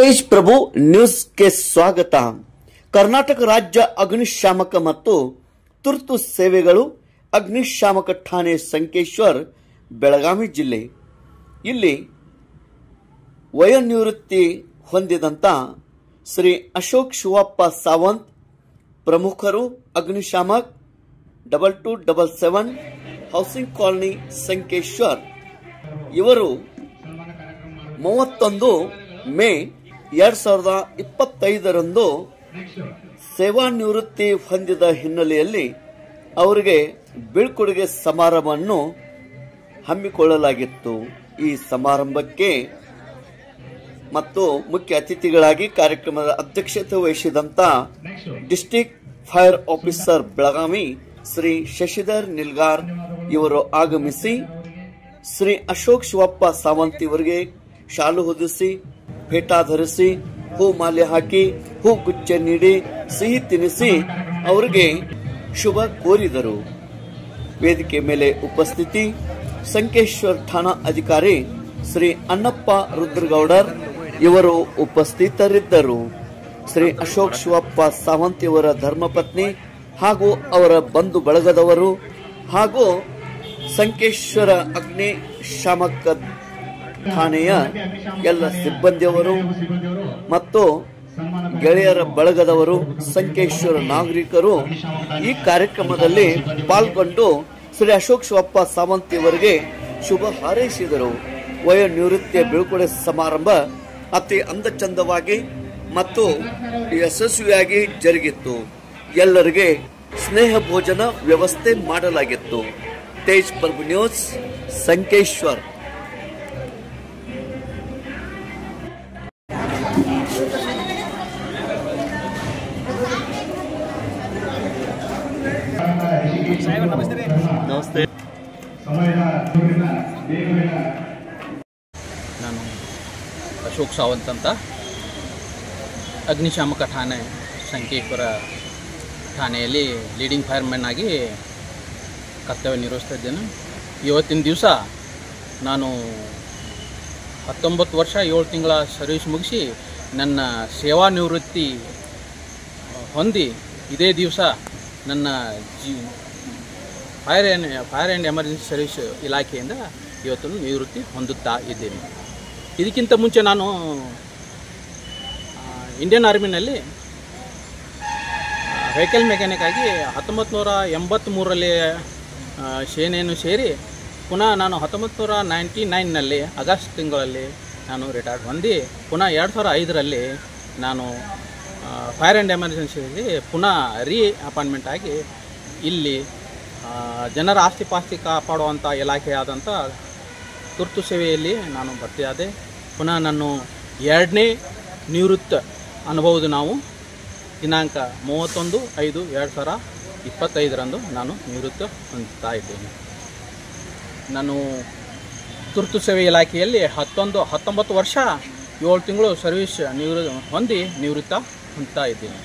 ತೇಜ್ ಪ್ರಭು ನ್ಯೂಸ್ಗೆ ಸ್ವಾಗತ. ಕರ್ನಾಟಕ ರಾಜ್ಯ ಅಗ್ನಿಶಾಮಕ ಮತ್ತು ತುರ್ತು ಸೇವೆಗಳು ಅಗ್ನಿಶಾಮಕ ಠಾಣೆ ಸಂಕೇಶ್ವರ್ ಬೆಳಗಾವಿ ಜಿಲ್ಲೆ ಇಲ್ಲಿ ವಯೋನಿವೃತ್ತಿ ಹೊಂದಿದಂತ ಶ್ರೀ ಅಶೋಕ್ ಶಿವಪ್ಪ ಸಾವಂತ್ ಪ್ರಮುಖರು ಅಗ್ನಿಶಾಮಕ್ 2277 ಹೌಸಿಂಗ್ ಕಾಲನಿ ಸಂಕೇಶ್ವರ್ ಇವರು 31 ಮೇ 2025 ಸೇವಾ ನಿವೃತ್ತಿ ಹೊಂದಿದ ಹಿನ್ನೆಲೆಯಲ್ಲಿ ಅವರಿಗೆ ಬೀಳ್ಕೊಡುಗೆ ಸಮಾರಂಭವನ್ನು ಹಮ್ಮಿಕೊಳ್ಳಲಾಗಿತ್ತು. ಈ ಸಮಾರಂಭಕ್ಕೆ ಮತ್ತು ಮುಖ್ಯ ಅತಿಥಿಗಳಾಗಿ ಕಾರ್ಯಕ್ರಮದ ಅಧ್ಯಕ್ಷತೆ ವಹಿಸಿದಂತ district fire officer Belagavi Shri Shashidhar Nilgar ಇವರು ಆಗಮಿಸಿ ಶ್ರೀ ಅಶೋಕ್ ಶಿವಪ್ಪ ಸಾವಂತ್ ಇವರಿಗೆ ಶಾಲು ಹೊದಿಸಿ ಪೇಟಾ ಧರಿಸಿ ಹೂ ಮಾಲೆ ಹಾಕಿ ಹೂ ಗುಚ್ಚ ನೀಡಿ ಸಿಹಿ ತಿನ್ನಿಸಿ ಅವರಿಗೆ ಶುಭ ಕೋರಿದರು. ವೇದಿಕೆ ಮೇಲೆ ಉಪಸ್ಥಿತಿ ಸಂಕೇಶ್ವರ್ ಠಾಣಾ ಅಧಿಕಾರಿ ಶ್ರೀ ಅನ್ನಪ್ಪ ರುದ್ರಗೌಡರ್ ಇವರು ಉಪಸ್ಥಿತರಿದ್ದರು. ಶ್ರೀ ಅಶೋಕ್ ಶಿವಪ್ಪ ಸಾವಂತ್ ಇವರ ಧರ್ಮಪತ್ನಿ ಹಾಗೂ ಅವರ ಬಂಧು ಬಳಗದವರು ಹಾಗೂ ಸಂಕೇಶ್ವರ ಅಗ್ನಿಶಾಮಕ ಠಾಣೆಯ ಎಲ್ಲ ಸಿಬ್ಬಂದಿಯವರು ಮತ್ತು ಗೆಳೆಯರ ಬಳಗದವರು ಸಂಕೇಶ್ವರ ನಾಗರಿಕರು ಈ ಕಾರ್ಯಕ್ರಮದಲ್ಲಿ ಪಾಲ್ಗೊಂಡು ಶ್ರೀ ಅಶೋಕ್ ಶಿವಪ್ಪ ಸಾವಂತ್ ಇವರಿಗೆ ಶುಭ ಹಾರೈಸಿದರು. ವಯೋನಿವೃತ್ತಿಯ ಬೀಳ್ಕೊಡುಗೆ ಸಮಾರಂಭ ಅತಿ ಅಂದಚಂದವಾಗಿ ಮತ್ತು ಯಶಸ್ವಿಯಾಗಿ ಜರುಗಿತ್ತು. ಎಲ್ಲರಿಗೆ ಸ್ನೇಹ ಭೋಜನ ವ್ಯವಸ್ಥೆ ಮಾಡಲಾಗಿತ್ತು. ತೇಜ್ ಪ್ರಭು ನ್ಯೂಸ್ ಸಂಕೇಶ್ವರ್. ನಮಸ್ತೆ. ನಾನು ಅಶೋಕ್ ಸಾವಂತ್ ಅಂತ ಅಗ್ನಿಶಾಮಕ ಠಾಣೆ ಸಂಕೇಶ್ವರ ಠಾಣೆಯಲ್ಲಿ ಲೀಡಿಂಗ್ ಫೈರ್ಮ್ಯಾನ್ ಆಗಿ ಕರ್ತವ್ಯ ನಿರ್ವಹಿಸ್ತಾ ಇದ್ದೇನೆ. ಇವತ್ತಿನ ದಿವಸ ನಾನು 19 ವರ್ಷ 7 ತಿಂಗಳ ಸರ್ವಿಸ್ ಮುಗಿಸಿ ನನ್ನ ಸೇವಾ ನಿವೃತ್ತಿ ಹೊಂದಿ ಇದೇ ದಿವಸ ನನ್ನ ಫೈರ್ ಆ್ಯಂಡ್ ಎಮರ್ಜೆನ್ಸಿ ಸರ್ವಿಸ್ ಇಲಾಖೆಯಿಂದ ಇವತ್ತು ನಿವೃತ್ತಿ ಹೊಂದುತ್ತಾ ಇದ್ದೇನೆ. ಇದಕ್ಕಿಂತ ಮುಂಚೆ ನಾನು ಇಂಡಿಯನ್ ಆರ್ಮಿನಲ್ಲಿ ವೆಹಿಕಲ್ ಮೆಕ್ಯಾನಿಕ್ ಆಗಿ 1983ರಲ್ಲಿ ಸೇನೆಯನ್ನು ಸೇರಿ ಪುನಃ ನಾನು 1999ನಲ್ಲಿ ಆಗಸ್ಟ್ ತಿಂಗಳಲ್ಲಿ ನಾನು ರಿಟೈರ್ಡ್ ಹೊಂದಿ ಪುನಃ 2005ರಲ್ಲಿ ನಾನು ಫೈರ್ ಆ್ಯಂಡ್ ಎಮರ್ಜೆನ್ಸಿಯಲ್ಲಿ ಪುನಃ ಅಪಾಯಿಂಟ್ಮೆಂಟ್ ಆಗಿ ಇಲ್ಲಿ ಜನರ ಆಸ್ತಿ ಪಾಸ್ತಿ ಕಾಪಾಡುವಂಥ ಇಲಾಖೆಯಾದಂಥ ತುರ್ತು ಸೇವೆಯಲ್ಲಿ ನಾನು ಭರ್ತಿಯಾದೆ. ಪುನಃ ನಾನು 2ನೇ ನಿವೃತ್ತ ಅನುಭವದ ನಾವು ದಿನಾಂಕ 31/5/2025 ನಾನು ನಿವೃತ್ತ ಹೊಂದುತ್ತಾ ಇದ್ದೇನೆ. ನಾನು ತುರ್ತು ಸೇವೆ ಇಲಾಖೆಯಲ್ಲಿ 19 ವರ್ಷ 7 ತಿಂಗಳು ಸರ್ವಿಸ್ ಹೊಂದಿ ನಿವೃತ್ತ ಹೊಂದುತ್ತಾ ಇದ್ದೇನೆ.